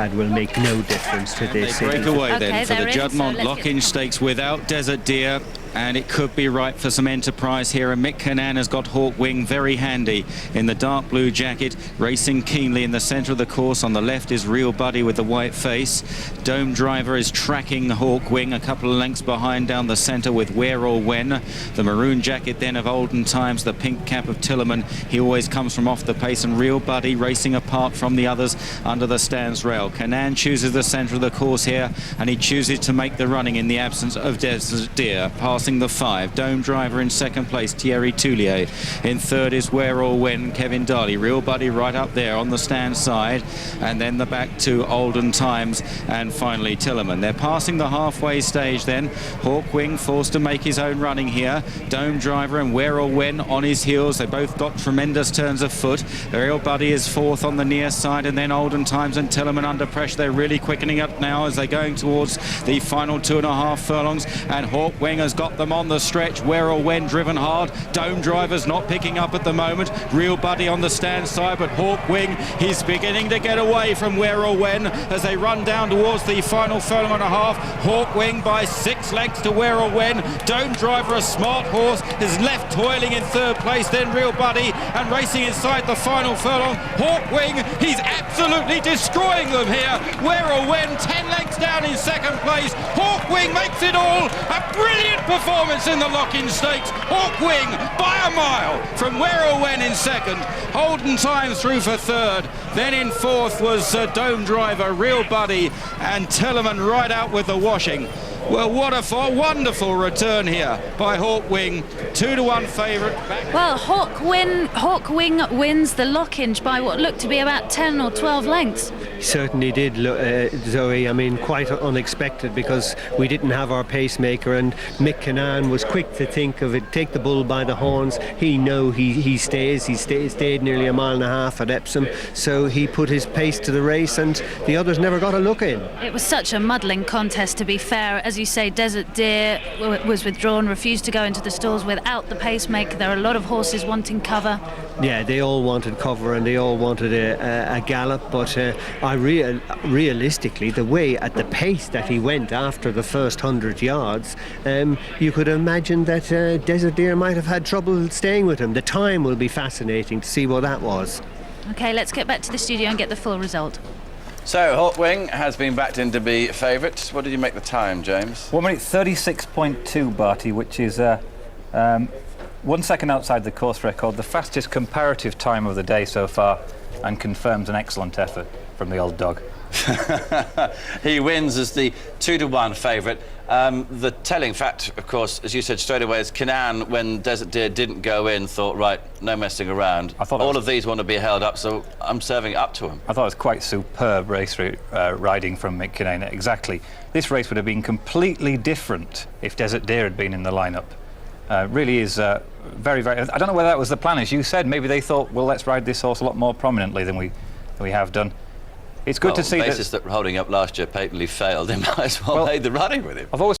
had will make no difference to this. They break away then Okay, for the they're in, Juddmonte so let's get Lockinge Stakes without Desert Deer. And it could be right for some enterprise here. And Mick Cannan has got Hawkwing very handy in the dark blue jacket, racing keenly in the centre of the course. On the left is Real Buddy with the white face. Dome Driver is tracking Hawkwing a couple of lengths behind down the centre with Where or When. The maroon jacket then of olden times, the pink cap of Tillerman. He always comes from off the pace, and Real Buddy racing apart from the others under the stands rail. Cannan chooses the centre of the course here, and he chooses to make the running in the absence of Desert Deer. Passing the 5. Dome Driver in second place, Thierry Toulier. In third is Where or When, Kevin Darley. Real Buddy right up there on the stand side, and then the back to Olden Times, and finally Tillerman. They're passing the halfway stage then. Hawkwing forced to make his own running here. Dome Driver and Where or When on his heels. They both got tremendous turns of foot. Real Buddy is fourth on the near side, and then Olden Times and Tillerman under pressure. They're really quickening up now as they're going towards the final 2.5 furlongs, and Hawkwing has got them on the stretch. Where or When driven hard. Dome Driver's not picking up at the moment. Real Buddy on the stand side, but Hawkwing, he's beginning to get away from Where or When as they run down towards the final furlong and a half. Hawkwing by 6 lengths to Where or When. Dome Driver, a smart horse, is left toiling in third place, then Real Buddy, and racing inside the final furlong. Hawkwing, he's absolutely destroying them here. Where or When 10 lengths down in second place. Hawkwing makes it all. A brilliant performance in the Lockinge Stakes. Hawkwing by a mile from Where or When in second. Holden Times through for third. Then in fourth was Dome Driver, Real Buddy, and Tillerman right out with the washing. Well, what a wonderful return here by Hawkwing. 2-1 favourite. Well, Hawkwing wins the Lockinge by what looked to be about 10 or 12 lengths. Certainly did, Zoe. I mean, quite unexpected, because we didn't have our pacemaker, and Mick Cannan was quick to think of it, take the bull by the horns. He stayed nearly a mile and a half at Epsom, so he put his pace to the race, and the others never got a look in. It was such a muddling contest, to be fair. As you say, Desert Deer was withdrawn, refused to go into the stalls without the pacemaker. There are a lot of horses wanting cover. Yeah, they all wanted cover, and they all wanted a gallop, but realistically, the way, at the pace that he went after the first 100 yards, you could imagine that Desert Deer might have had trouble staying with him. The time will be fascinating to see what that was. Okay, let's get back to the studio and get the full result. So, Hawkwing has been backed in to be favourite. What did you make the time, James? 1 minute 36.2, Barty, which is 1 second outside the course record, the fastest comparative time of the day so far, and confirms an excellent effort from the old dog. He wins as the 2-1 favourite. The telling fact, of course, as you said straight away, is Cannan, when Desert Deer didn't go in, thought, right, no messing around. I thought all of these want to be held up, so I'm serving it up to him. I thought it was quite superb race riding from Mick Cannan. Exactly. This race would have been completely different if Desert Deer had been in the lineup. Really is very, very... I don't know whether that was the plan. As you said, maybe they thought, well, let's ride this horse a lot more prominently than we have done. It's good to see that... on the basis that holding up last year patently failed, they might as well made the running with him. I've always